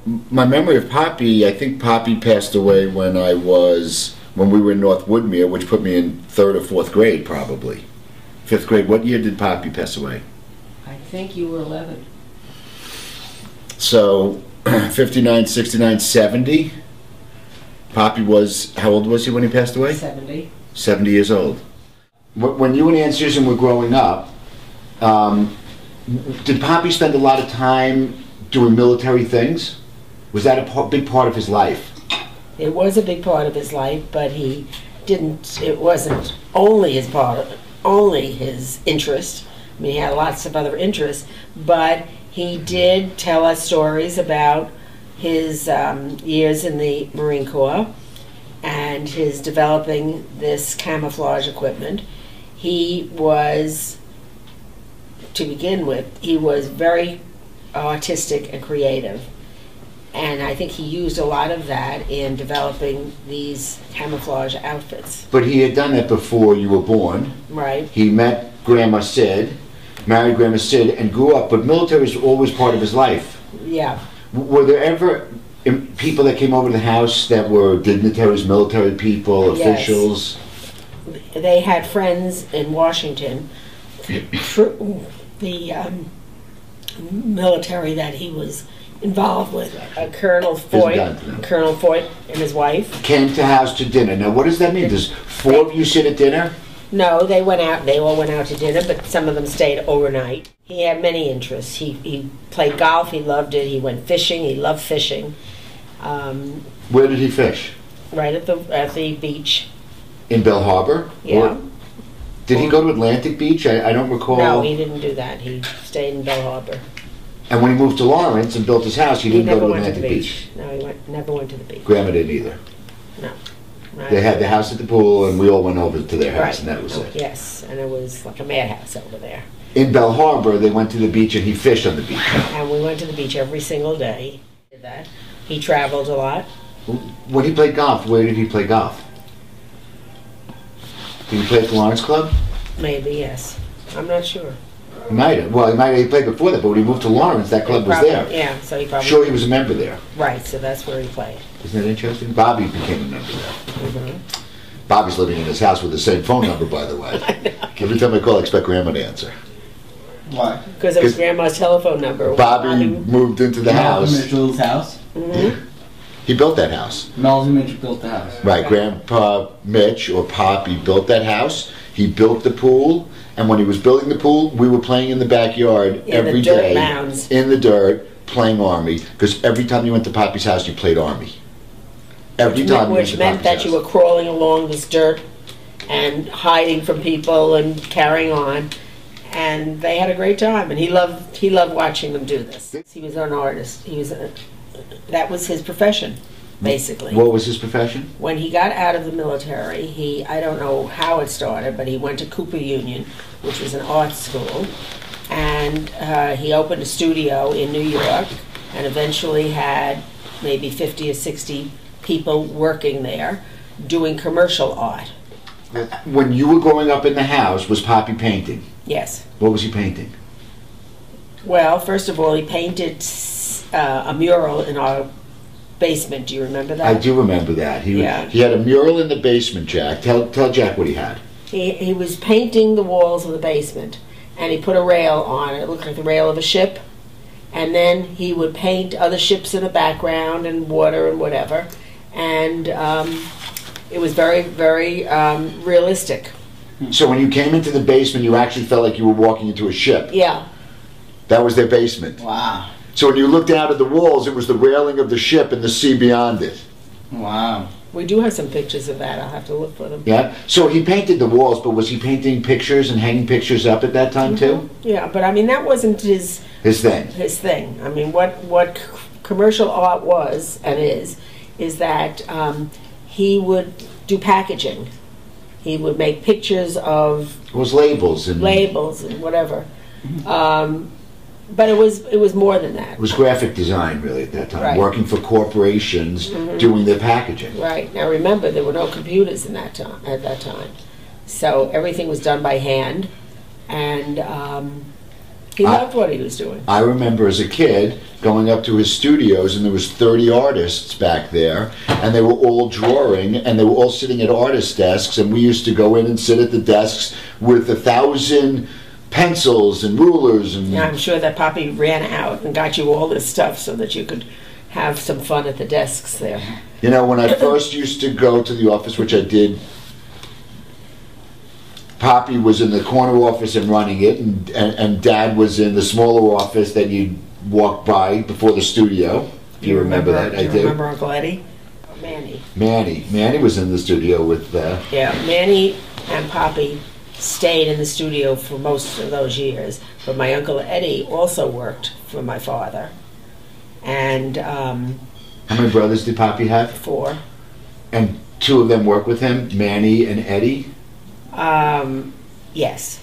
my memory of Poppy, I think Poppy passed away when we were in North Woodmere, which put me in 3rd or 4th grade, probably. 5th grade. What year did Poppy pass away? I think you were 11. So, 59, 69, 70. Poppy was, how old was he when he passed away? 70. 70 years old. When you and Aunt Susan were growing up, did Poppy spend a lot of time doing military things? Was that a big part of his life? It was a big part of his life, but it wasn't only his interest. I mean, he had lots of other interests, but he did tell us stories about his years in the Marine Corps and his developing this camouflage equipment. He was, to begin with, he was very artistic and creative. And I think he used a lot of that in developing these camouflage outfits. But he had done that before you were born. Right. He met Grandma Sid, married Grandma Sid, and grew up, but military was always part of his life. Yeah. Were there ever people that came over to the house that were dignitaries, military people, officials? Yes. They had friends in Washington through the military that he was involved with. Colonel Foyt and his wife came to house to dinner. Now, what does that mean? Does 4 of you sit at dinner? No, they went out. They all went out to dinner, but some of them stayed overnight. He had many interests. He played golf. He loved it. He went fishing. He loved fishing. Where did he fish? Right at the beach. In Bell Harbor? Yeah. Or did he go to Atlantic Beach? I don't recall. No, he didn't do that. He stayed in Bell Harbor. And when he moved to Lawrence and built his house, he didn't go to went Atlantic to the Beach. No, he never went to the beach. Grandma didn't either. No. They had the house at the pool, and we all went over to their house, right. and that was it. Yes, and it was like a madhouse over there. In Bell Harbor, they went to the beach, and he fished on the beach. And we went to the beach every single day. Did that. He traveled a lot. When he played golf, where did he play golf? Did he play at the Lawrence Club? Maybe, yes. I'm not sure. He might have. Well, he played before that, but when he moved to Lawrence, that club was there. Yeah, so he probably... Sure, he was a member there. Right, so that's where he played. Isn't that interesting? Bobby became a member there. Mm-hmm. Bobby's living in his house with the same phone number, by the way. Every time I call, I expect Grandma to answer. Why? Because it was Grandma's telephone number. Bobby moved into the house. Meldon-Mitchell's house? Mm-hmm. He built that house. Meldon-Mitchell built the house. Right, Grandpa Mitch, or Poppy, built that house. He built the pool, and when he was building the pool, we were playing in the backyard every day. Mounds. In the dirt, playing Army, because every time you went to Poppy's house, you played Army. Every time you went to Poppy's house. Which meant that you were crawling along this dirt and hiding from people and carrying on. And they had a great time, and he loved watching them do this. He was an artist. That was his profession, basically. What was his profession? When he got out of the military, I don't know how it started, but he went to Cooper Union, which was an art school, and he opened a studio in New York, and eventually had maybe 50 or 60 people working there doing commercial art. When you were growing up in the house, was Poppy painting? Yes. What was he painting? Well, first of all, he painted a mural in our basement. Do you remember that? I do remember that. He had a mural in the basement, Jack. Tell Jack what he had. He was painting the walls of the basement, and he put a rail on it. It looked like the rail of a ship. And then he would paint other ships in the background and water and whatever. And it was very, very realistic. So when you came into the basement, you actually felt like you were walking into a ship? Yeah. That was their basement? Wow. So when you looked out at the walls, it was the railing of the ship and the sea beyond it? Wow. We do have some pictures of that. I'll have to look for them. Yeah? So he painted the walls, but was he painting pictures and hanging pictures up at that time, too? Yeah, but I mean, that wasn't his thing. His thing. I mean, what commercial art was and is that he would do packaging. He would make pictures of... It was labels and whatever. But it was more than that. It was graphic design, really, at that time. Right. Working for corporations, doing their packaging. Right. Now remember, there were no computers at that time. So everything was done by hand. And He loved what he was doing. I remember as a kid going up to his studios, and there was 30 artists back there, and they were all drawing, and they were all sitting at artist desks, and we used to go in and sit at the desks with 1,000 pencils and rulers. And Yeah, I'm sure that Poppy ran out and got you all this stuff so that you could have some fun at the desks there. you know, when I first used to go to the office, which I did, Poppy was in the corner office and running it, and Dad was in the smaller office that you'd walk by before the studio. If you remember that, I do. do. You remember Uncle Eddie? Manny. Manny was in the studio with. Yeah, Manny and Poppy stayed in the studio for most of those years, but my Uncle Eddie also worked for my father. And How many brothers did Poppy have? 4. And 2 of them work with him, Manny and Eddie. Yes.